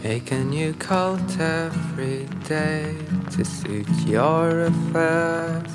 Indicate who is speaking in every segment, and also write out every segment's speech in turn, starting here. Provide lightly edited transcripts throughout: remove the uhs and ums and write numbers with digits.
Speaker 1: Make a new cult every day to suit your affairs.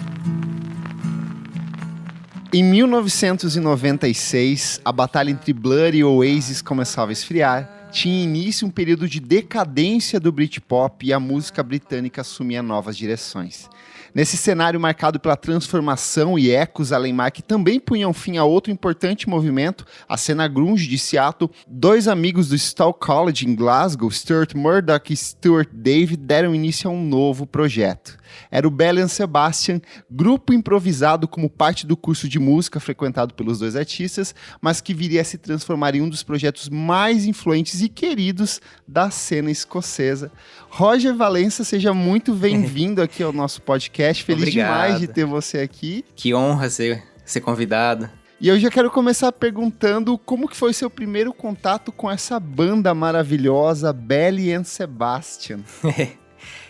Speaker 2: Em 1996, a batalha entre Blur e Oasis começava a esfriar, tinha início um período de decadência do Britpop e a música britânica assumia novas direções. Nesse cenário marcado pela transformação e ecos além-mar que também punham fim a outro importante movimento, a cena grunge de Seattle, dois amigos do Stow College em Glasgow, Stuart Murdoch e Stuart David, deram início a um novo projeto. Era o Belle and Sebastian, grupo improvisado como parte do curso de música frequentado pelos dois artistas, mas que viria a se transformar em um dos projetos mais influentes e queridos da cena escocesa. Roger Valença, seja muito bem-vindo aqui ao nosso podcast. Feliz
Speaker 1: Obrigado.
Speaker 2: Demais de ter você aqui.
Speaker 1: Que honra ser convidado.
Speaker 2: E eu já quero começar perguntando como que foi seu primeiro contato com essa banda maravilhosa, Belle and Sebastian.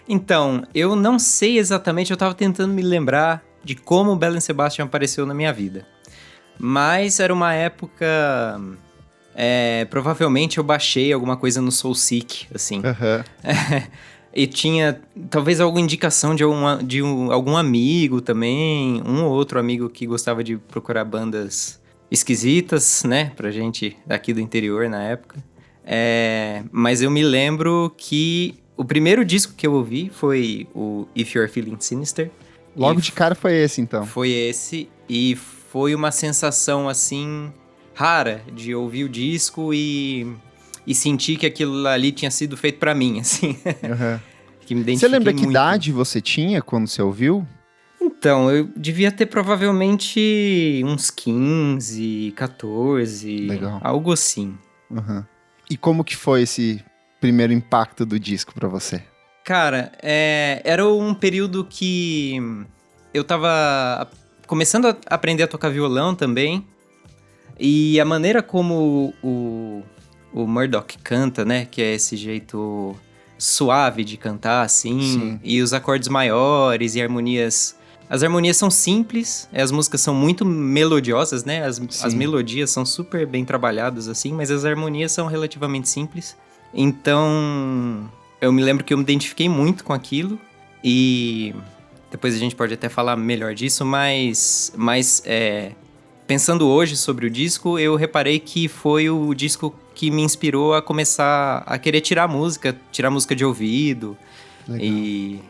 Speaker 1: Então, eu não sei exatamente, eu tava tentando me lembrar de como o Belle and Sebastian apareceu na minha vida. Mas era uma época... provavelmente eu baixei alguma coisa no SoulSeek, assim.
Speaker 2: Uhum.
Speaker 1: E tinha talvez alguma indicação de algum amigo também, um ou outro amigo que gostava de procurar bandas esquisitas, né, pra gente daqui do interior na época. Mas eu me lembro que o primeiro disco que eu ouvi foi o If You're Feeling Sinister.
Speaker 2: Logo de cara foi esse, então.
Speaker 1: Foi esse, e foi uma sensação, assim, rara de ouvir o disco e sentir que aquilo ali tinha sido feito pra mim, assim.
Speaker 2: Uhum.
Speaker 1: Que me identifiquei
Speaker 2: Você lembra que
Speaker 1: muito.
Speaker 2: idade você tinha quando você ouviu?
Speaker 1: Então, eu devia ter provavelmente uns 15, 14,
Speaker 2: Legal.
Speaker 1: Algo assim.
Speaker 2: Uhum. E como que foi esse primeiro impacto do disco pra você?
Speaker 1: Cara, era um período que eu tava começando a aprender a tocar violão também, e a maneira como o Murdoch canta, né, que é esse jeito suave de cantar, assim,
Speaker 2: Sim.
Speaker 1: E os acordes maiores e harmonias. As harmonias são simples, as músicas são muito melodiosas, né, as melodias são super bem trabalhadas, assim, mas as harmonias são relativamente simples. Então, eu me lembro que eu me identifiquei muito com aquilo, e depois a gente pode até falar melhor disso, mas pensando hoje sobre o disco, eu reparei que foi o disco que me inspirou a começar a querer tirar música de ouvido.
Speaker 2: Legal.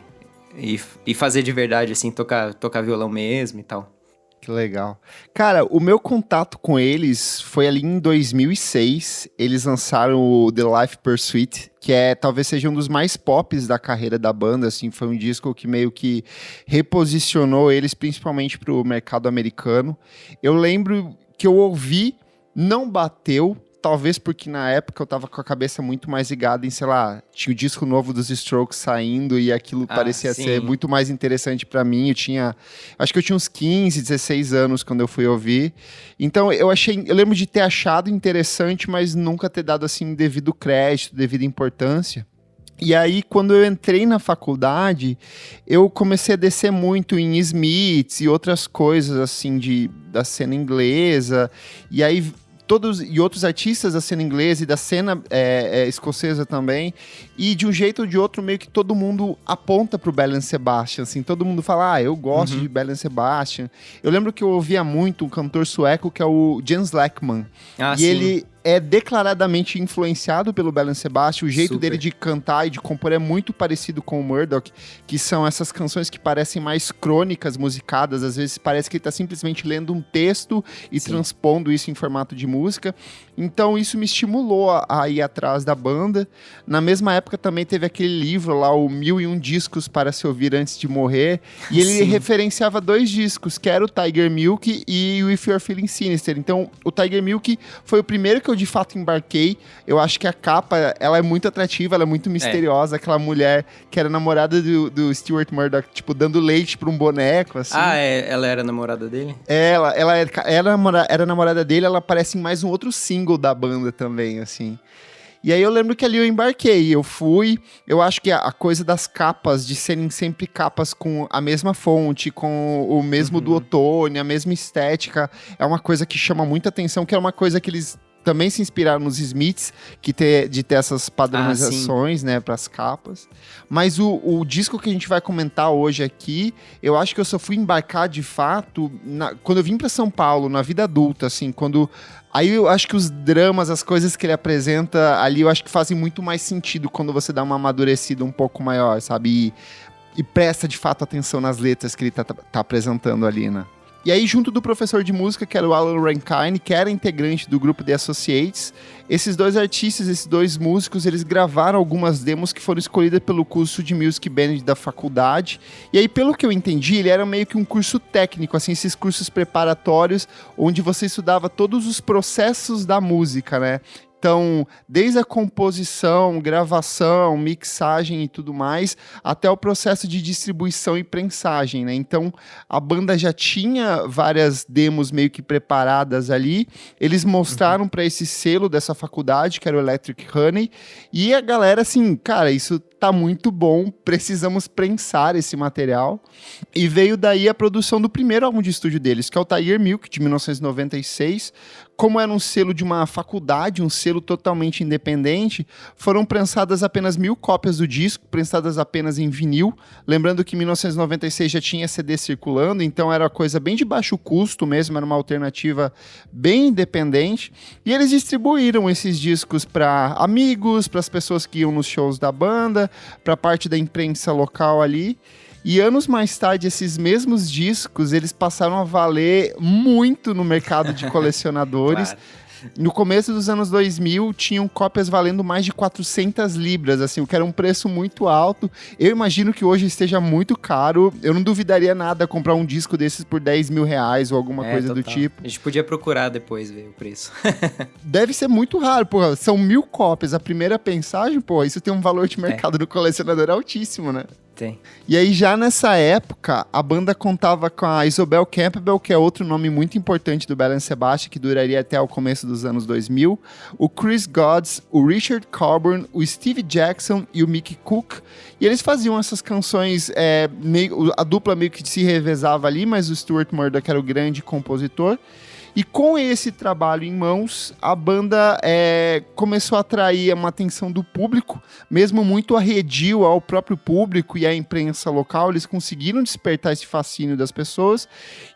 Speaker 1: E fazer de verdade, assim, tocar violão mesmo e tal.
Speaker 2: Que legal. Cara, o meu contato com eles foi ali em 2006. Eles lançaram o The Life Pursuit, que talvez seja um dos mais pops da carreira da banda, assim. Foi um disco que meio que reposicionou eles, principalmente pro mercado americano. Eu lembro que eu ouvi, não bateu, talvez porque na época eu tava com a cabeça muito mais ligada em, sei lá, tinha o disco novo dos Strokes saindo e aquilo parecia
Speaker 1: sim.
Speaker 2: ser muito mais interessante pra mim. Acho que eu tinha uns 15, 16 anos quando eu fui ouvir. Então eu lembro de ter achado interessante, mas nunca ter dado assim devido crédito, devida importância. E aí, quando eu entrei na faculdade, eu comecei a descer muito em Smiths e outras coisas assim da cena inglesa. E aí e outros artistas da cena inglesa e da cena escocesa também, e de um jeito ou de outro meio que todo mundo aponta pro Belle and Sebastian, assim, todo mundo fala, eu gosto de Belle and Sebastian. Eu lembro que eu ouvia muito um cantor sueco que é o Jens Lekman,
Speaker 1: Sim.
Speaker 2: Ele é declaradamente influenciado pelo Belle and Sebastian, o jeito dele de cantar e de compor é muito parecido com o Murdoch, que são essas canções que parecem mais crônicas, musicadas, às vezes parece que ele tá simplesmente lendo um texto e transpondo isso em formato de música. Então isso me estimulou a ir atrás da banda. Na mesma época também teve aquele livro lá, o 1001 Discos para se ouvir antes de morrer, e ele referenciava 2 discos, que era o Tiger Milk e o If You're Feeling Sinister. Então o Tiger Milk foi o primeiro que eu de fato embarquei. Eu acho que a capa, ela é muito atrativa, ela é muito misteriosa, aquela mulher que era namorada do Stuart Murdoch, tipo, dando leite pra um boneco, assim.
Speaker 1: Ela era namorada dele?
Speaker 2: Ela era namorada dele, ela aparece em mais um outro single da banda também, assim. E aí eu lembro que ali eu embarquei, eu fui, eu acho que a coisa das capas, de serem sempre capas com a mesma fonte, com o mesmo duotone, a mesma estética, é uma coisa que chama muita atenção, que é uma coisa que eles também se inspiraram nos Smiths, de ter essas padronizações, né, para as capas. Mas o disco que a gente vai comentar hoje aqui, eu acho que eu só fui embarcar de fato quando eu vim para São Paulo, na vida adulta, assim, Aí eu acho que os dramas, as coisas que ele apresenta ali, eu acho que fazem muito mais sentido quando você dá uma amadurecida um pouco maior, sabe? E presta de fato atenção nas letras que ele tá apresentando ali, né? E aí, junto do professor de música, que era o Alan Rankine, que era integrante do grupo The Associates, esses dois artistas, esses dois músicos, eles gravaram algumas demos que foram escolhidas pelo curso de Music Band da faculdade. E aí, pelo que eu entendi, ele era meio que um curso técnico, assim, esses cursos preparatórios, onde você estudava todos os processos da música, né? Então, desde a composição, gravação, mixagem e tudo mais, até o processo de distribuição e prensagem, né? Então, a banda já tinha várias demos meio que preparadas ali. Eles mostraram para esse selo dessa faculdade, que era o Electric Honey, e a galera assim, cara, isso tá muito bom, precisamos prensar esse material. E veio daí a produção do primeiro álbum de estúdio deles, que é o Tiger Milk, de 1996. Como era um selo de uma faculdade, um selo totalmente independente, foram prensadas apenas 1.000 cópias do disco, prensadas apenas em vinil. Lembrando que em 1996 já tinha CD circulando, então era coisa bem de baixo custo mesmo, era uma alternativa bem independente. E eles distribuíram esses discos para amigos, para as pessoas que iam nos shows da banda, para a parte da imprensa local ali. E anos mais tarde, esses mesmos discos, eles passaram a valer muito no mercado de colecionadores. Claro. No começo dos anos 2000, tinham cópias valendo mais de 400 libras, assim, o que era um preço muito alto. Eu imagino que hoje esteja muito caro. Eu não duvidaria nada comprar um disco desses por 10 mil reais ou alguma coisa total. Do tipo.
Speaker 1: A gente podia procurar depois ver o preço.
Speaker 2: Deve ser muito raro, pô. São 1.000 cópias. A primeira pensagem, pô, isso tem um valor de mercado do colecionador altíssimo, né?
Speaker 1: Tem.
Speaker 2: E aí, já nessa época, a banda contava com a Isobel Campbell, que é outro nome muito importante do Belle Sebastian, que duraria até o começo dos anos 2000, o Chris Gods, o Richard Coburn, o Steve Jackson e o Mickey Cook. E eles faziam essas canções, a dupla meio que se revezava ali, mas o Stuart Murdoch era o grande compositor. E com esse trabalho em mãos, a banda começou a atrair uma atenção do público, mesmo muito arredio ao próprio público e à imprensa local. Eles conseguiram despertar esse fascínio das pessoas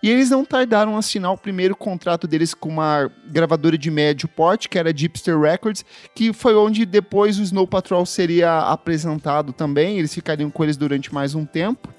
Speaker 2: e eles não tardaram a assinar o primeiro contrato deles com uma gravadora de médio porte, que era a Gipster Records, que foi onde depois o Snow Patrol seria apresentado também. Eles ficariam com eles durante mais um tempo.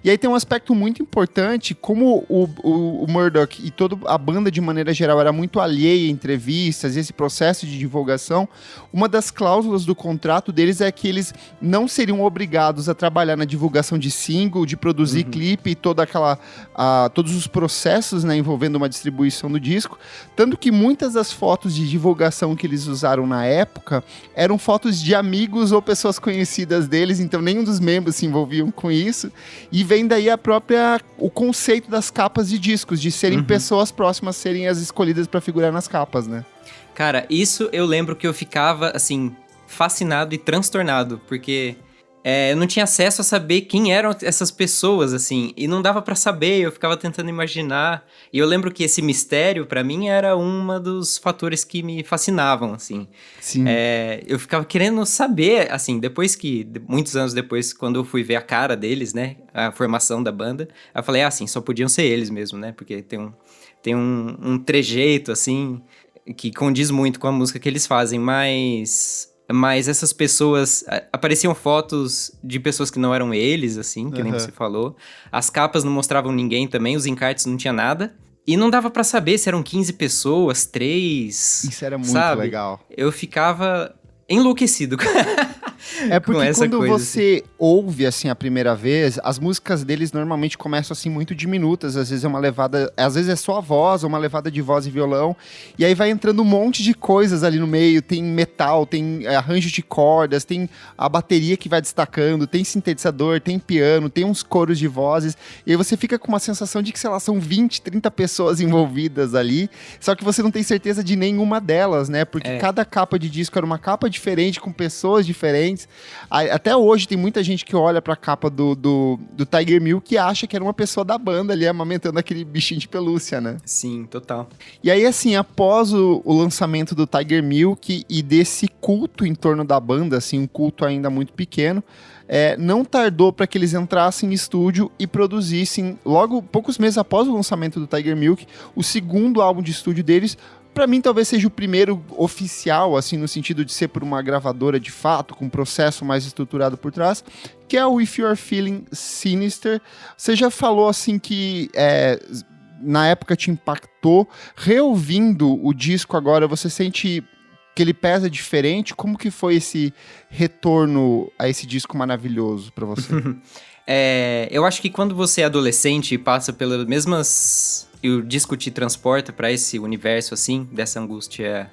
Speaker 2: E aí tem um aspecto muito importante, como o Murdoch e toda a banda de maneira geral era muito alheia a entrevistas e esse processo de divulgação, uma das cláusulas do contrato deles é que eles não seriam obrigados a trabalhar na divulgação de single, de produzir clipe e todos os processos, né, envolvendo uma distribuição do disco, tanto que muitas das fotos de divulgação que eles usaram na época eram fotos de amigos ou pessoas conhecidas deles, então nenhum dos membros se envolviam com isso. E vem daí o conceito das capas de discos, de serem pessoas próximas, serem as escolhidas para figurar nas capas, né?
Speaker 1: Cara, isso eu lembro que eu ficava, assim, fascinado e transtornado, porque eu não tinha acesso a saber quem eram essas pessoas, assim, e não dava pra saber, eu ficava tentando imaginar, e eu lembro que esse mistério, pra mim, era um dos fatores que me fascinavam, assim.
Speaker 2: Sim.
Speaker 1: Eu ficava querendo saber, assim, muitos anos depois, quando eu fui ver a cara deles, né, a formação da banda, eu falei, assim, só podiam ser eles mesmo, né, porque tem um trejeito, assim, que condiz muito com a música que eles fazem, mas essas pessoas... Apareciam fotos de pessoas que não eram eles, assim, que nem você falou. As capas não mostravam ninguém também, os encartes não tinha nada. E não dava pra saber se eram 15 pessoas, 3...
Speaker 2: Isso era muito legal.
Speaker 1: Eu ficava enlouquecido
Speaker 2: É porque quando
Speaker 1: coisa,
Speaker 2: você ouve, assim, a primeira vez, as músicas deles normalmente começam, assim, muito diminutas. Às vezes é uma levada... Às vezes é só a voz, ou uma levada de voz e violão. E aí vai entrando um monte de coisas ali no meio. Tem metal, tem arranjo de cordas, tem a bateria que vai destacando, tem sintetizador, tem piano, tem uns coros de vozes. E aí você fica com uma sensação de que, sei lá, são 20, 30 pessoas envolvidas ali. Só que você não tem certeza de nenhuma delas, né? Porque cada capa de disco era uma capa diferente, com pessoas diferentes. Até hoje tem muita gente que olha pra capa do Tiger Milk e acha que era uma pessoa da banda ali amamentando aquele bichinho de pelúcia, né?
Speaker 1: Sim, total.
Speaker 2: E aí, assim, após o lançamento do Tiger Milk e desse culto em torno da banda, assim, um culto ainda muito pequeno, não tardou para que eles entrassem em estúdio e produzissem, logo, poucos meses após o lançamento do Tiger Milk, o segundo álbum de estúdio deles. Pra mim, talvez seja o primeiro oficial, assim, no sentido de ser por uma gravadora de fato, com um processo mais estruturado por trás, que é o If You're Feeling Sinister. Você já falou, assim, que na época te impactou. Reouvindo o disco agora, você sente que ele pesa diferente? Como que foi esse retorno a esse disco maravilhoso pra você?
Speaker 1: Eu acho que quando você é adolescente e passa pelas mesmas... E o disco te transporta pra esse universo, assim, dessa angústia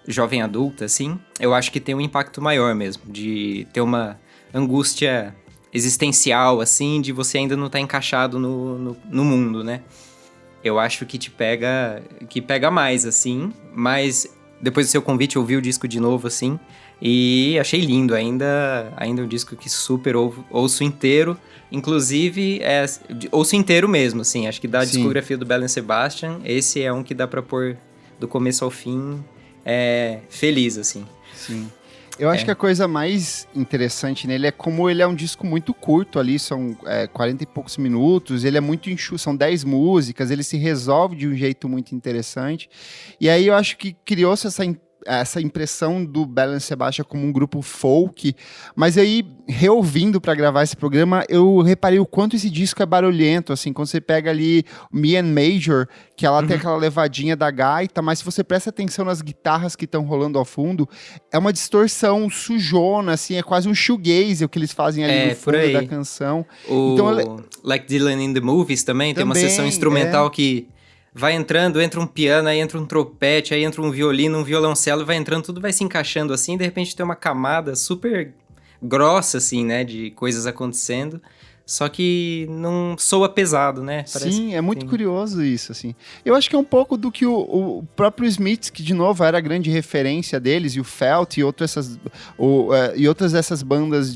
Speaker 1: jovem adulta, assim, eu acho que tem um impacto maior mesmo, de ter uma angústia existencial, assim, de você ainda não estar encaixado no mundo, né? Eu acho que pega mais, assim, mas depois do seu convite eu ouvi o disco de novo, assim, e achei lindo, ainda um disco que super ouço inteiro, inclusive ouço inteiro mesmo, assim, acho que da discografia do Belle Sebastian, esse é um que dá pra pôr do começo ao fim feliz, assim.
Speaker 2: Sim. Eu acho que a coisa mais interessante nele é como ele é um disco muito curto ali, são 40 e poucos minutos, ele é muito enxuto, são 10 músicas, ele se resolve de um jeito muito interessante, e aí eu acho que criou-se essa impressão do Belle Sebastian como um grupo folk, mas aí, reouvindo para gravar esse programa, eu reparei o quanto esse disco é barulhento, assim, quando você pega ali Me and Major, que ela tem aquela levadinha da gaita, mas se você presta atenção nas guitarras que estão rolando ao fundo, é uma distorção sujona, assim, é quase um shoegaze o que eles fazem ali no fundo da canção.
Speaker 1: Like Dylan in the Movies também, tem uma sessão instrumental que vai entrando, entra um piano, aí entra um trompete, aí entra um violino, um violoncelo, vai entrando, tudo vai se encaixando assim, de repente tem uma camada super grossa, assim, né, de coisas acontecendo, só que não soa pesado, né?
Speaker 2: Sim, é muito curioso isso, assim. Eu acho que é um pouco do que o próprio Smiths, que de novo era a grande referência deles, e o Felt e outras dessas bandas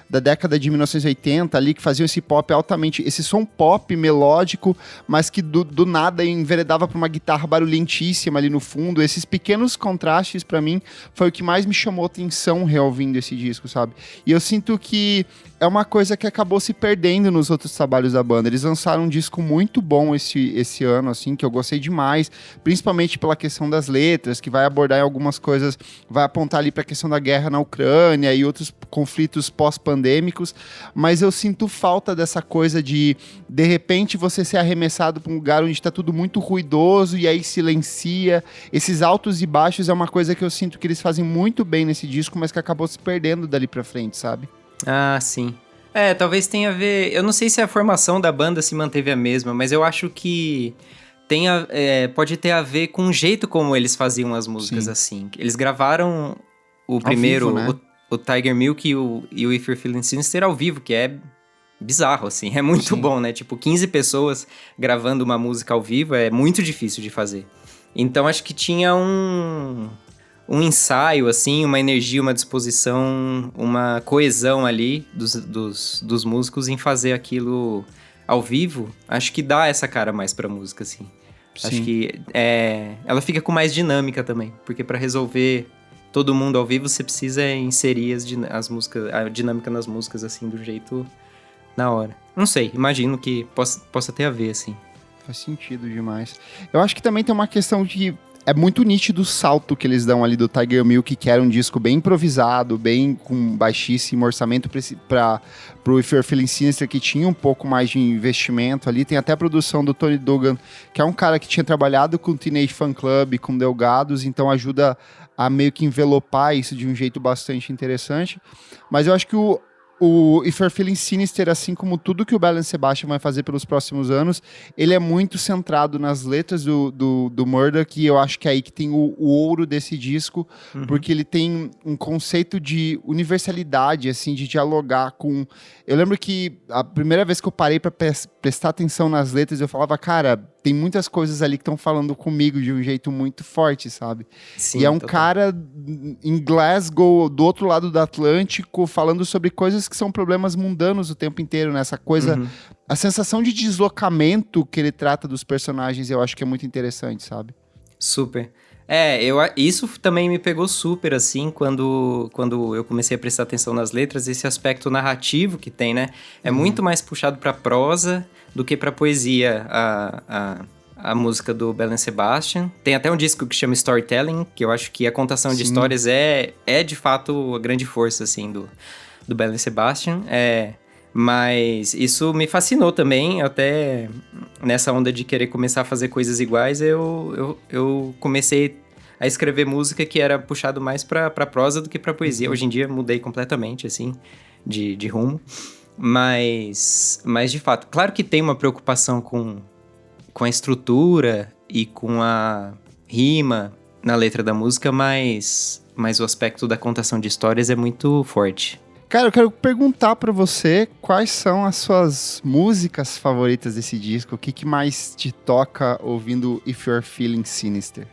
Speaker 2: da década de 1980 ali, que faziam esse pop altamente, esse som pop melódico, mas que do nada enveredava para uma guitarra barulhentíssima ali no fundo. Esses pequenos contrastes, para mim, foi o que mais me chamou atenção reouvindo esse disco, sabe? E eu sinto que é uma coisa que acabou se perdendo nos outros trabalhos da banda. Eles lançaram um disco muito bom esse ano, assim, que eu gostei demais, principalmente pela questão das letras, que vai abordar algumas coisas, vai apontar ali para a questão da guerra na Ucrânia e outros conflitos pós-pandêmicos, mas eu sinto falta dessa coisa de repente, você ser arremessado para um lugar onde está tudo muito ruidoso e aí silencia. Esses altos e baixos é uma coisa que eu sinto que eles fazem muito bem nesse disco, mas que acabou se perdendo dali para frente, sabe?
Speaker 1: Ah, sim. Talvez tenha a ver... Eu não sei se a formação da banda se manteve a mesma, mas eu acho que pode ter a ver com o jeito como eles faziam as músicas, assim. Eles gravaram o primeiro, vivo, né? o Tiger Milk e o If You're Feeling Sinister ao vivo, que é bizarro, assim. É muito bom, né? Tipo, 15 pessoas gravando uma música ao vivo é muito difícil de fazer. Então, acho que tinha um ensaio, assim, uma energia, uma disposição, uma coesão ali dos músicos em fazer aquilo ao vivo. Acho que dá essa cara mais pra música, assim. Sim. Acho que ela fica com mais dinâmica também, porque pra resolver todo mundo ao vivo, você precisa inserir a dinâmica nas músicas, assim, do jeito na hora. Não sei, imagino que possa ter a ver, assim.
Speaker 2: Faz sentido demais. Eu acho que também tem uma questão de... É muito nítido o salto que eles dão ali do Tiger Milk, que era um disco bem improvisado, bem com baixíssimo orçamento pro If You're Feeling Sinister, que tinha um pouco mais de investimento ali. Tem até a produção do Tony Dugan, que é um cara que tinha trabalhado com o Teenage Fan Club, com Delgados, então ajuda a meio que envelopar isso de um jeito bastante interessante. Mas eu acho que o If You're Feeling Sinister, assim como tudo que o Belle Sebastian vai fazer pelos próximos anos, ele é muito centrado nas letras do Murdoch, e eu acho que é aí que tem o ouro desse disco, porque ele tem um conceito de universalidade, assim, de dialogar com... Eu lembro que a primeira vez que eu parei para prestar atenção nas letras, eu falava, cara, tem muitas coisas ali que estão falando comigo de um jeito muito forte, sabe?
Speaker 1: Sim,
Speaker 2: E é um
Speaker 1: total.
Speaker 2: cara em Glasgow, do outro lado do Atlântico, falando sobre coisas que são problemas mundanos o tempo inteiro, né? Essa coisa, a sensação de deslocamento que ele trata dos personagens, eu acho que é muito interessante, sabe?
Speaker 1: Super. Isso também me pegou super, assim, quando eu comecei a prestar atenção nas letras, esse aspecto narrativo que tem, né? É muito mais puxado pra prosa do que pra poesia, a música do Belle Sebastian. Tem até um disco que chama Storytelling, que eu acho que a contação de histórias é de fato a grande força, assim, do Belle Sebastian. Mas isso me fascinou também, até nessa onda de querer começar a fazer coisas iguais, eu comecei a escrever música que era puxado mais pra prosa do que pra poesia. Hoje em dia mudei completamente, assim, de rumo. Mas de fato, claro que tem uma preocupação com a estrutura e com a rima na letra da música, mas o aspecto da contação de histórias é muito forte.
Speaker 2: Cara, eu quero perguntar pra você quais são as suas músicas favoritas desse disco, o que mais te toca ouvindo If You're Feeling Sinister?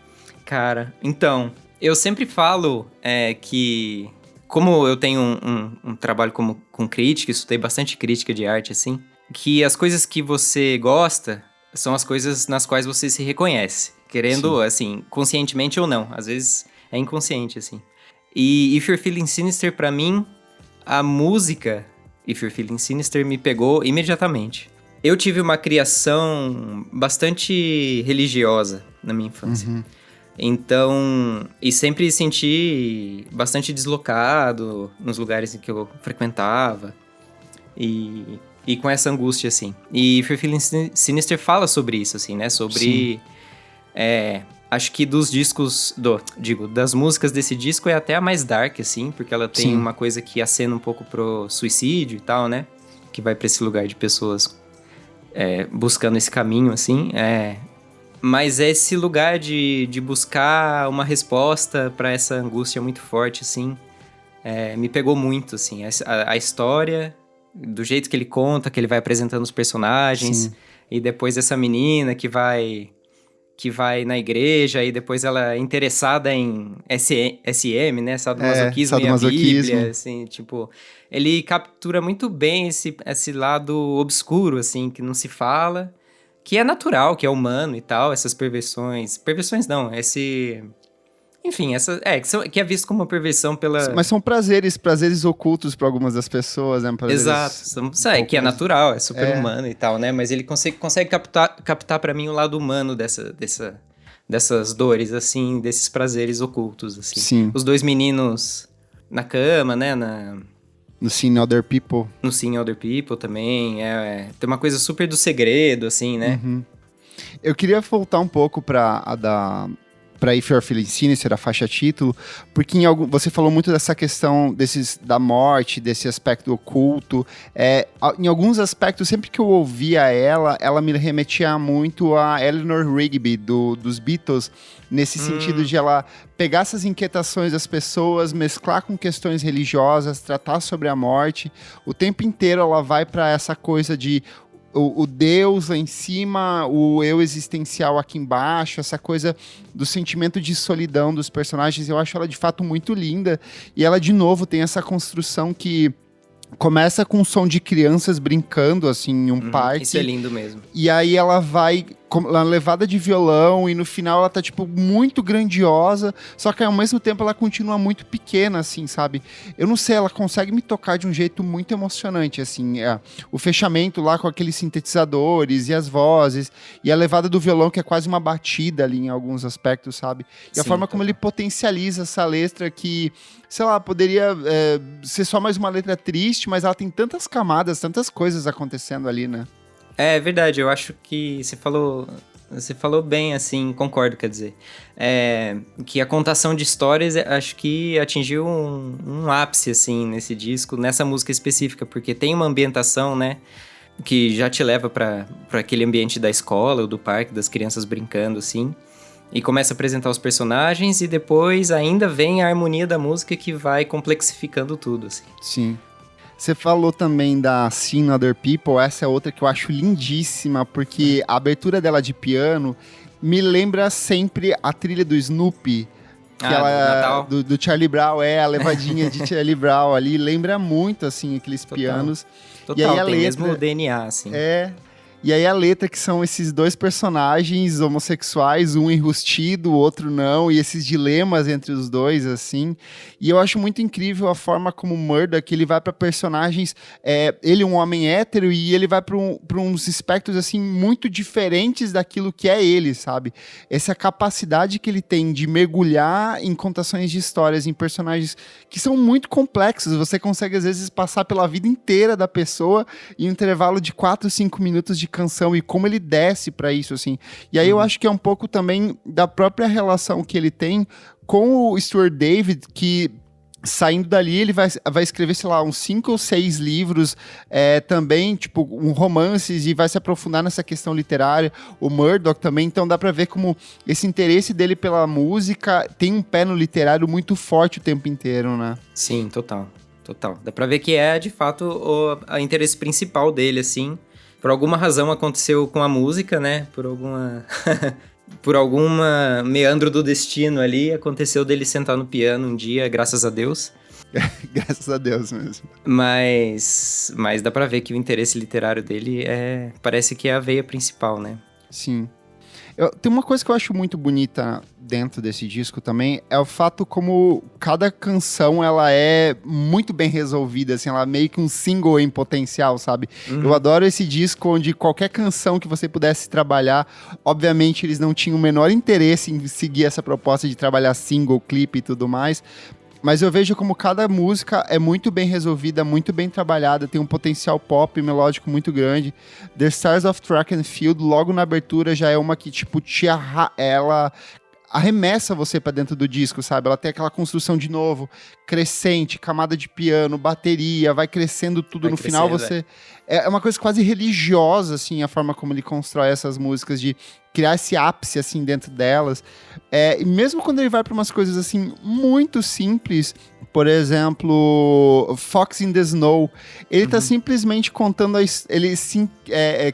Speaker 1: Cara, então, eu sempre falo que, como eu tenho um trabalho com crítica, estudei bastante crítica de arte, assim, que as coisas que você gosta são as coisas nas quais você se reconhece, querendo, assim, conscientemente ou não, às vezes é inconsciente, assim. E If You're Feeling Sinister, pra mim, a música If You're Feeling Sinister me pegou imediatamente. Eu tive uma criação bastante religiosa na minha infância. Então, e sempre senti bastante deslocado nos lugares em que eu frequentava. E com essa angústia, assim. E If You're Feeling Sinister fala sobre isso, assim, né? Sobre... acho que dos discos... das músicas desse disco é até a mais dark, assim. Porque ela tem uma coisa que acena um pouco pro suicídio e tal, né? Que vai pra esse lugar de pessoas buscando esse caminho, assim. Mas é esse lugar de buscar uma resposta pra essa angústia muito forte, assim. Me pegou muito, assim. A história, do jeito que ele conta, que ele vai apresentando os personagens.
Speaker 2: Sim.
Speaker 1: E depois essa menina que vai na igreja e depois ela é interessada em SM, né? Sadomasoquismo e a Bíblia, assim, tipo... Ele captura muito bem esse lado obscuro, assim, que não se fala... Que é natural, que é humano e tal, essas perversões... Perversões não, enfim, que é visto como uma perversão pela...
Speaker 2: Mas são prazeres ocultos para algumas das pessoas, né? Prazeres
Speaker 1: que é natural, é super humano e tal, né? Mas ele consegue captar para mim o lado humano dessas dores, assim, desses prazeres ocultos, assim.
Speaker 2: Sim.
Speaker 1: Os dois meninos na cama, né?
Speaker 2: No Seeing Other People.
Speaker 1: No Seeing Other People também. Tem uma coisa super do segredo, assim, né?
Speaker 2: Eu queria voltar um pouco para If You're Feeling Sinister, a faixa título, porque você falou muito dessa questão da morte, desse aspecto oculto. Em alguns aspectos, sempre que eu ouvia ela me remetia muito a Eleanor Rigby, dos Beatles, nesse sentido de ela pegar essas inquietações das pessoas, mesclar com questões religiosas, tratar sobre a morte. O tempo inteiro ela vai para essa coisa de o Deus lá em cima, o eu existencial aqui embaixo, essa coisa do sentimento de solidão dos personagens. Eu acho ela de fato muito linda, e ela de novo tem essa construção que começa com um som de crianças brincando, assim, em um parque.
Speaker 1: Isso é lindo mesmo.
Speaker 2: E aí ela vai na levada de violão, e no final ela tá, tipo, muito grandiosa, só que ao mesmo tempo ela continua muito pequena, assim, sabe? Eu não sei, ela consegue me tocar de um jeito muito emocionante, assim. O fechamento lá com aqueles sintetizadores e as vozes, e a levada do violão, que é quase uma batida ali em alguns aspectos, sabe? E a forma como ele potencializa essa letra que, sei lá, poderia ser só mais uma letra triste, mas ela tem tantas camadas, tantas coisas acontecendo ali, né?
Speaker 1: É verdade, eu acho que você falou bem, assim, concordo, quer dizer. Que a contação de histórias, acho que atingiu um ápice, assim, nesse disco, nessa música específica, porque tem uma ambientação, né, que já te leva para aquele ambiente da escola ou do parque, das crianças brincando, assim, e começa a apresentar os personagens, e depois ainda vem a harmonia da música que vai complexificando tudo, assim.
Speaker 2: Sim. Você falou também da Seeing Other People, essa é outra que eu acho lindíssima, porque a abertura dela de piano me lembra sempre a trilha do Snoopy, que
Speaker 1: do Natal.
Speaker 2: do Charlie Brown, a levadinha de Charlie Brown ali, lembra muito, assim, aqueles pianos.
Speaker 1: Total,
Speaker 2: e aí a
Speaker 1: tem
Speaker 2: letra,
Speaker 1: mesmo o DNA, assim.
Speaker 2: E aí a letra, que são esses dois personagens homossexuais, um enrustido, o outro não, e esses dilemas entre os dois, assim. E eu acho muito incrível a forma como o Murdoch, ele vai para personagens... ele é um homem hétero e ele vai para uns espectros, assim, muito diferentes daquilo que é ele, sabe? Essa capacidade que ele tem de mergulhar em contações de histórias, em personagens que são muito complexos. Você consegue, às vezes, passar pela vida inteira da pessoa em um intervalo de 4, 5 minutos de canção e como ele desce pra isso, assim. E aí eu acho que é um pouco também da própria relação que ele tem com o Stuart David, que saindo dali ele vai escrever, sei lá, uns 5 ou 6 livros, também, tipo, romances, e vai se aprofundar nessa questão literária. O Murdoch também, então dá pra ver como esse interesse dele pela música tem um pé no literário muito forte o tempo inteiro, né?
Speaker 1: Sim, total. Dá pra ver que é, de fato, o interesse principal dele, assim. Por alguma razão aconteceu com a música, né? Por alguma meandro do destino ali, aconteceu dele sentar no piano um dia, graças a Deus.
Speaker 2: Graças a Deus mesmo.
Speaker 1: Mas dá pra ver que o interesse literário dele parece que é a veia principal, né?
Speaker 2: Sim. Tem uma coisa que eu acho muito bonita dentro desse disco também, é o fato como cada canção, ela é muito bem resolvida, assim, ela é meio que um single em potencial, sabe?
Speaker 1: Uhum.
Speaker 2: Eu adoro esse disco onde qualquer canção que você pudesse trabalhar, obviamente eles não tinham o menor interesse em seguir essa proposta de trabalhar single, clipe e tudo mais, mas eu vejo como cada música é muito bem resolvida, muito bem trabalhada, tem um potencial pop e melódico muito grande. The Stars of Track and Field, logo na abertura, já é uma que, tipo, ela arremessa você pra dentro do disco, sabe? Ela tem aquela construção de novo, crescente, camada de piano, bateria, vai crescendo tudo. Vai no final você... É uma coisa quase religiosa, assim, a forma como ele constrói essas músicas, de criar esse ápice, assim, dentro delas. E mesmo quando ele vai para umas coisas, assim, muito simples, por exemplo, Fox in the Snow, ele tá simplesmente contando,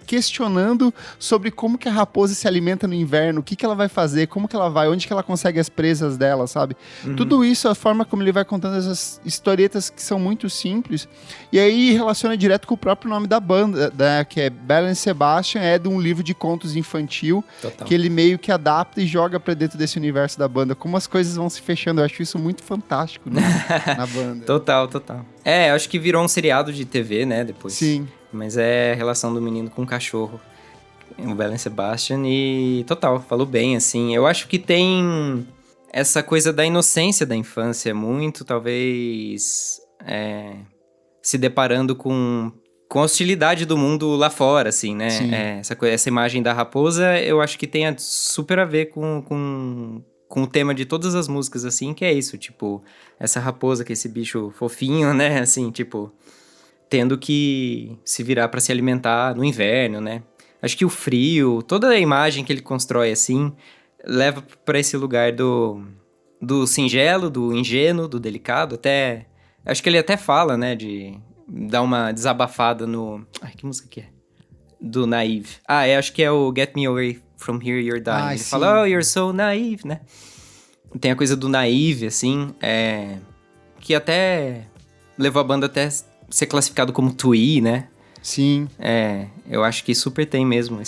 Speaker 2: questionando sobre como que a raposa se alimenta no inverno, o que que ela vai fazer, como que ela vai, onde que ela consegue as presas dela, sabe? Tudo isso, a forma como ele vai contando essas historietas que são muito simples, e aí relaciona direto com o próprio nome da banda, né, que é Belle and Sebastian, é de um livro de contos infantil. Total. Que ele meio que adapta e joga pra dentro desse universo da banda. Como as coisas vão se fechando, eu acho isso muito fantástico, né? Na banda.
Speaker 1: Total. Eu acho que virou um seriado de TV, né, depois.
Speaker 2: Sim.
Speaker 1: Mas é a relação do menino com o cachorro, o Belle and Sebastian, e total, falou bem, assim. Eu acho que tem essa coisa da inocência da infância, muito, talvez, se deparando com a hostilidade do mundo lá fora, assim, né? Essa imagem da raposa, eu acho que tem super a ver com o tema de todas as músicas, assim, que é isso, tipo, essa raposa, que é esse bicho fofinho, né? Assim, tipo, tendo que se virar pra se alimentar no inverno, né? Acho que o frio, toda a imagem que ele constrói, assim, leva pra esse lugar do singelo, do ingênuo, do delicado, até... Acho que ele até fala, né, de... Dá uma desabafada no... Ai, que música que é? Do Naive. Acho que é o Get Me Away From Here, You're Dying. Ele fala, oh, you're so naive, né? Tem a coisa do Naive, assim, que até levou a banda até ser classificado como twee, né?
Speaker 2: Sim.
Speaker 1: Eu acho que super tem mesmo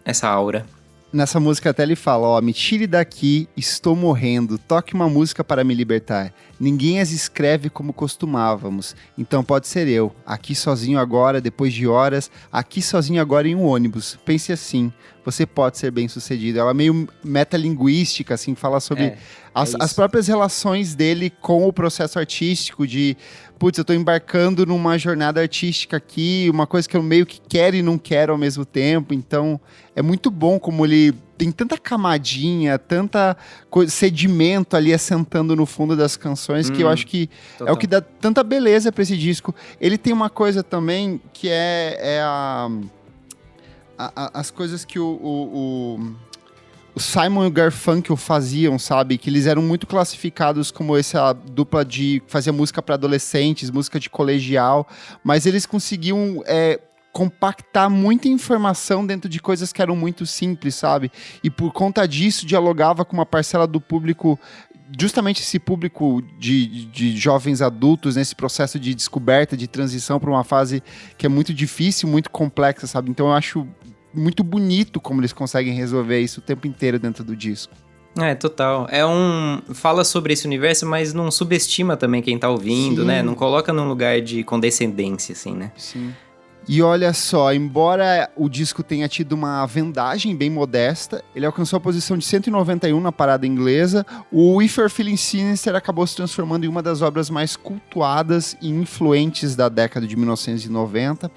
Speaker 1: essa aura.
Speaker 2: Nessa música até ele fala, me tire daqui, estou morrendo, toque uma música para me libertar. Ninguém as escreve como costumávamos, então pode ser eu, aqui sozinho agora, depois de horas, aqui sozinho agora em um ônibus. Pense assim, você pode ser bem sucedido. Ela é meio metalinguística, assim, fala sobre as próprias relações dele com o processo artístico, de, putz, eu tô embarcando numa jornada artística aqui, uma coisa que eu meio que quero e não quero ao mesmo tempo, então é muito bom como ele tem tanta camadinha, tanta sedimento ali assentando no fundo das canções, que eu acho que total. É o que dá tanta beleza pra esse disco. Ele tem uma coisa também que as coisas que o o Simon e o Garfunkel faziam, sabe? Que eles eram muito classificados como essa dupla de fazer música para adolescentes, música de colegial, mas eles conseguiam compactar muita informação dentro de coisas que eram muito simples, sabe? E por conta disso dialogava com uma parcela do público, justamente esse público de jovens adultos, nesse processo de descoberta, de transição para uma fase que é muito difícil, muito complexa, sabe? Então eu acho muito bonito como eles conseguem resolver isso o tempo inteiro dentro do disco.
Speaker 1: Total. Fala sobre esse universo, mas não subestima também quem tá ouvindo,
Speaker 2: Sim.
Speaker 1: né? Não coloca num lugar de condescendência, assim, né?
Speaker 2: Sim. E olha só, embora o disco tenha tido uma vendagem bem modesta, ele alcançou a posição de 191 na parada inglesa, o If You're Feeling Sinister acabou se transformando em uma das obras mais cultuadas e influentes da década de 1990.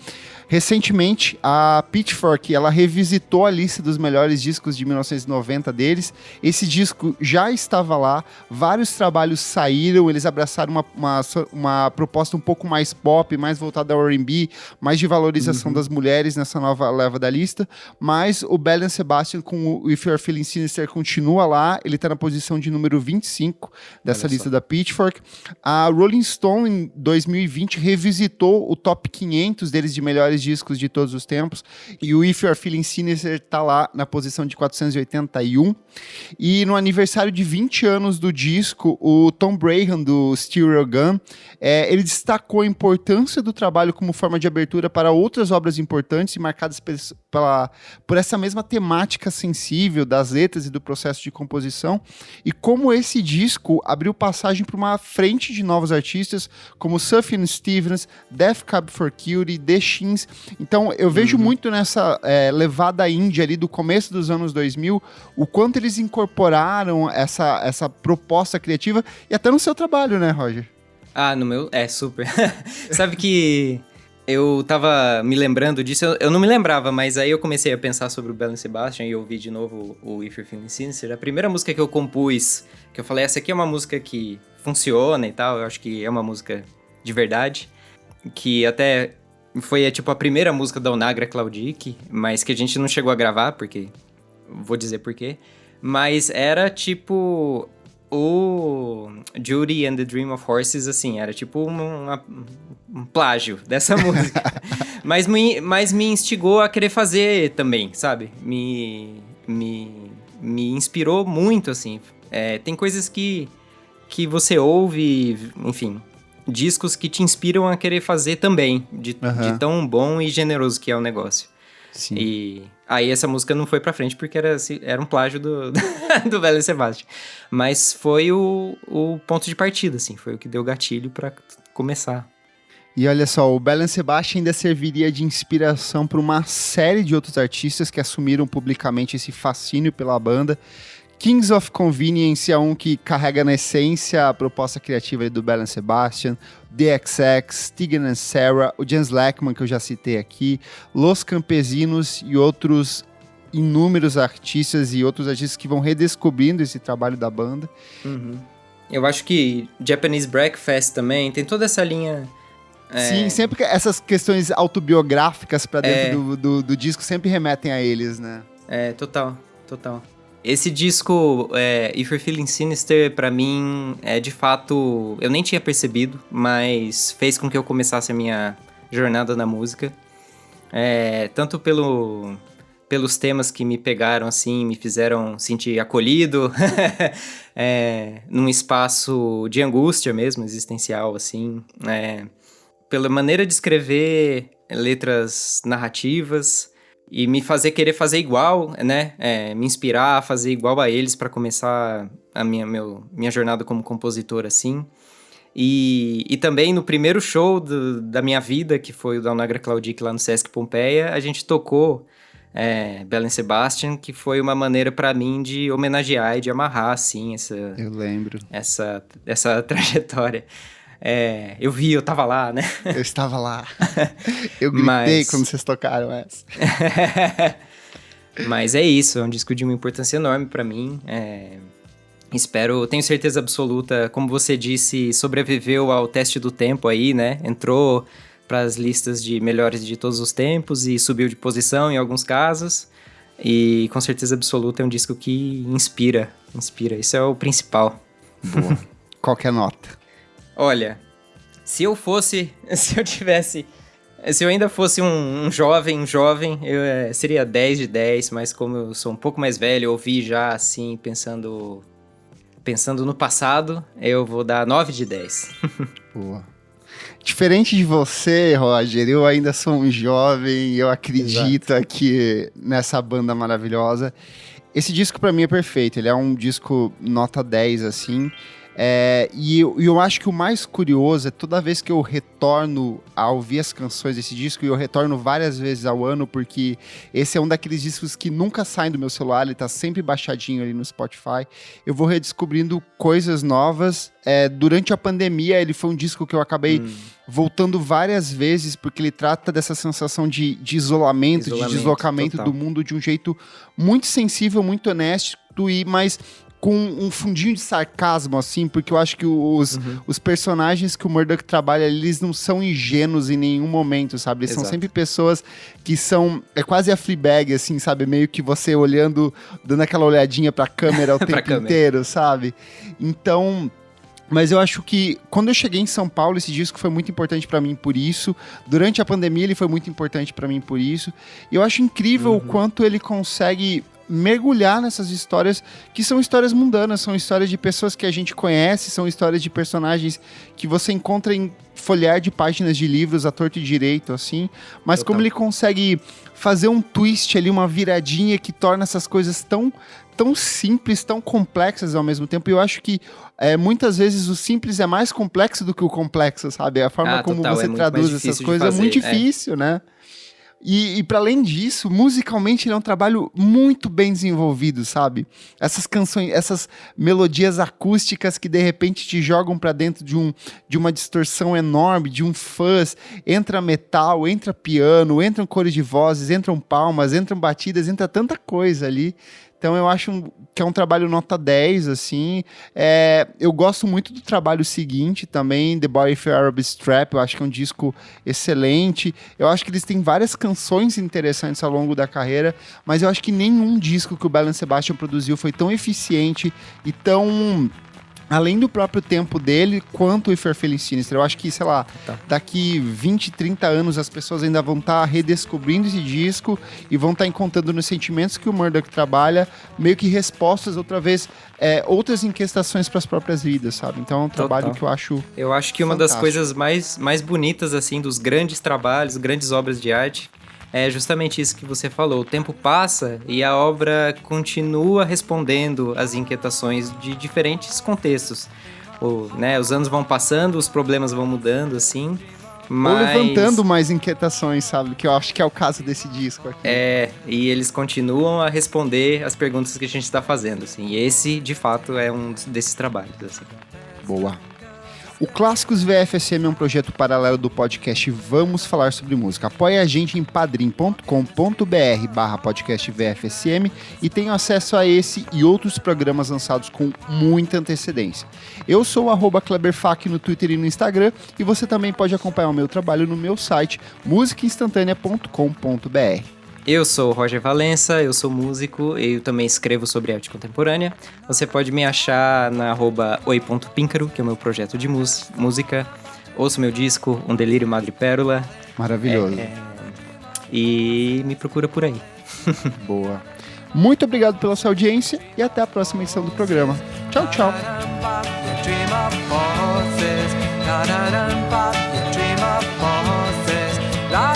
Speaker 2: Recentemente, a Pitchfork ela revisitou a lista dos melhores discos de 1990 deles. Esse disco já estava lá, vários trabalhos saíram, eles abraçaram uma proposta um pouco mais pop, mais voltada ao R&B, mais de valorização das mulheres nessa nova leva da lista, mas o Belle Sebastian com o If You're Feeling Sinister continua lá, ele está na posição de número 25 dessa lista da Pitchfork. A Rolling Stone, em 2020, revisitou o top 500 deles de melhores discos de todos os tempos, e o If You're Feeling Sinister tá lá na posição de 481. E no aniversário de 20 anos do disco, o Tom Braham, do Stereo Gun, ele destacou a importância do trabalho como forma de abertura para outras obras importantes e marcadas por essa mesma temática sensível das letras e do processo de composição, e como esse disco abriu passagem para uma frente de novos artistas como Sufjan Stevens, Def Cab for Cutie, The Shins. Então eu vejo muito nessa levada índia ali do começo dos anos 2000, o quanto eles incorporaram essa proposta criativa, e até no seu trabalho, né, Roger?
Speaker 1: No meu... super. Sabe que eu tava me lembrando disso, eu não me lembrava, mas aí eu comecei a pensar sobre o Belle Sebastian e ouvi de novo o If You're Feeling Sinister. A primeira música que eu compus, que eu falei, essa aqui é uma música que funciona e tal, eu acho que é uma música de verdade, que até foi tipo a primeira música da Onagra Claudic, mas que a gente não chegou a gravar, porque... vou dizer por quê. Mas era tipo... o Judy and the Dream of Horses, assim, era tipo um plágio dessa música. mas me instigou a querer fazer também, sabe? Me inspirou muito, assim. Tem coisas que você ouve, enfim, discos que te inspiram a querer fazer também, de tão bom e generoso que é o negócio.
Speaker 2: Sim.
Speaker 1: E aí essa música não foi pra frente porque era um plágio do Belle Sebastian. Mas foi o ponto de partida, assim. Foi o que deu gatilho pra começar.
Speaker 2: E olha só, o Belle Sebastian ainda serviria de inspiração para uma série de outros artistas que assumiram publicamente esse fascínio pela banda. Kings of Convenience é um que carrega na essência a proposta criativa do Belle Sebastian, The XX, Tegan and Sara, o Jens Lackman, que eu já citei aqui, Los Campesinos e outros inúmeros artistas e outros artistas que vão redescobrindo esse trabalho da banda.
Speaker 1: Eu acho que Japanese Breakfast também tem toda essa linha...
Speaker 2: Sim, sempre que essas questões autobiográficas pra dentro do disco sempre remetem a eles, né?
Speaker 1: Total. Esse disco, If You're Feeling Sinister, pra mim, de fato... eu nem tinha percebido, mas fez com que eu começasse a minha jornada na música. Tanto pelos temas que me pegaram, assim, me fizeram sentir acolhido, num espaço de angústia mesmo, existencial, assim. Pela maneira de escrever letras narrativas e me fazer querer fazer igual, né? Me inspirar a fazer igual a eles para começar a minha jornada como compositor, assim. E também no primeiro show da minha vida, que foi o da Onagra Claudic lá no Sesc Pompeia, a gente tocou Belle Sebastian, que foi uma maneira para mim de homenagear e de amarrar, assim,
Speaker 2: eu lembro.
Speaker 1: Essa trajetória. Eu tava lá, né?
Speaker 2: Eu estava lá. Eu gritei quando vocês tocaram essa.
Speaker 1: Mas é isso, é um disco de uma importância enorme pra mim. Tenho certeza absoluta, como você disse, sobreviveu ao teste do tempo aí, né? Entrou pras listas de melhores de todos os tempos e subiu de posição em alguns casos. E com certeza absoluta é um disco que inspira. Isso é o principal.
Speaker 2: Boa. Qual que é a nota?
Speaker 1: Olha, se eu ainda fosse um jovem, seria 10 de 10, mas como eu sou um pouco mais velho, eu ouvi já assim, pensando no passado, eu vou dar 9 de 10.
Speaker 2: Boa. Diferente de você, Roger, eu ainda sou um jovem, eu acredito aqui nessa banda maravilhosa. Esse disco pra mim é perfeito, ele é um disco nota 10, assim. E eu acho que o mais curioso é toda vez que eu retorno a ouvir as canções desse disco, e eu retorno várias vezes ao ano, porque esse é um daqueles discos que nunca saem do meu celular, ele tá sempre baixadinho ali no Spotify, eu vou redescobrindo coisas novas. Durante a pandemia, ele foi um disco que eu acabei voltando várias vezes, porque ele trata dessa sensação de isolamento, de deslocamento total do mundo de um jeito muito sensível, muito honesto, mas com um fundinho de sarcasmo, assim, porque eu acho que os personagens que o Murdoch trabalha, eles não são ingênuos em nenhum momento, sabe? Eles são sempre pessoas que são... É quase a Fleabag, assim, sabe? Meio que você olhando, dando aquela olhadinha pra câmera o tempo inteiro, sabe? Então... Mas eu acho que quando eu cheguei em São Paulo, esse disco foi muito importante pra mim por isso. Durante a pandemia, ele foi muito importante pra mim por isso. E eu acho incrível o quanto ele consegue mergulhar nessas histórias que são histórias mundanas, são histórias de pessoas que a gente conhece, são histórias de personagens que você encontra em folhear de páginas de livros à torto e direito, assim, mas como ele consegue fazer um twist ali, uma viradinha que torna essas coisas tão simples, tão complexas ao mesmo tempo. E eu acho que muitas vezes o simples é mais complexo do que o complexo, sabe? A forma como você traduz essas coisas é muito difícil, né? E para além disso, musicalmente ele é um trabalho muito bem desenvolvido, sabe? Essas canções, essas melodias acústicas que de repente te jogam para dentro de uma distorção enorme, de um fuzz, entra metal, entra piano, entram cores de vozes, entram palmas, entram batidas, entra tanta coisa ali. Então eu acho que é um trabalho nota 10, assim. Eu gosto muito do trabalho seguinte também, The Boy with Arab Strap, eu acho que é um disco excelente. Eu acho que eles têm várias canções interessantes ao longo da carreira, mas eu acho que nenhum disco que o Belle Sebastian produziu foi tão eficiente e tão... além do próprio tempo dele, quanto o If You're Feeling Sinister. Eu acho que, sei lá, daqui 20, 30 anos as pessoas ainda vão estar redescobrindo esse disco e vão estar encontrando nos sentimentos que o Murdoch trabalha, meio que respostas, outra vez, outras inquietações para as próprias vidas, sabe? Então é um trabalho que eu acho
Speaker 1: que uma das coisas mais bonitas, assim, dos grandes trabalhos, grandes obras de arte, é justamente isso que você falou. O tempo passa e a obra continua respondendo às inquietações de diferentes contextos. Os anos vão passando, os problemas vão mudando, assim, mas...
Speaker 2: Ou levantando mais inquietações, sabe? Que eu acho que é o caso desse disco aqui.
Speaker 1: E eles continuam a responder as perguntas que a gente está fazendo, assim. E esse, de fato, é um desses trabalhos, assim.
Speaker 2: Boa. O Clássicos VFSM é um projeto paralelo do podcast Vamos Falar Sobre Música. Apoie a gente em padrim.com.br/podcast VFSM e tenha acesso a esse e outros programas lançados com muita antecedência. Eu sou o @KleberFak no Twitter e no Instagram e você também pode acompanhar o meu trabalho no meu site musicainstantanea.com.br.
Speaker 1: Eu sou o Roger Valença, eu sou músico e eu também escrevo sobre arte contemporânea. Você pode me achar na @oi.píncaro, que é o meu projeto de música. Ouça meu disco, Um Delírio Madrepérola.
Speaker 2: Maravilhoso.
Speaker 1: E me procura por aí.
Speaker 2: Boa. Muito obrigado pela sua audiência e até a próxima edição do programa. Tchau, tchau.
Speaker 3: La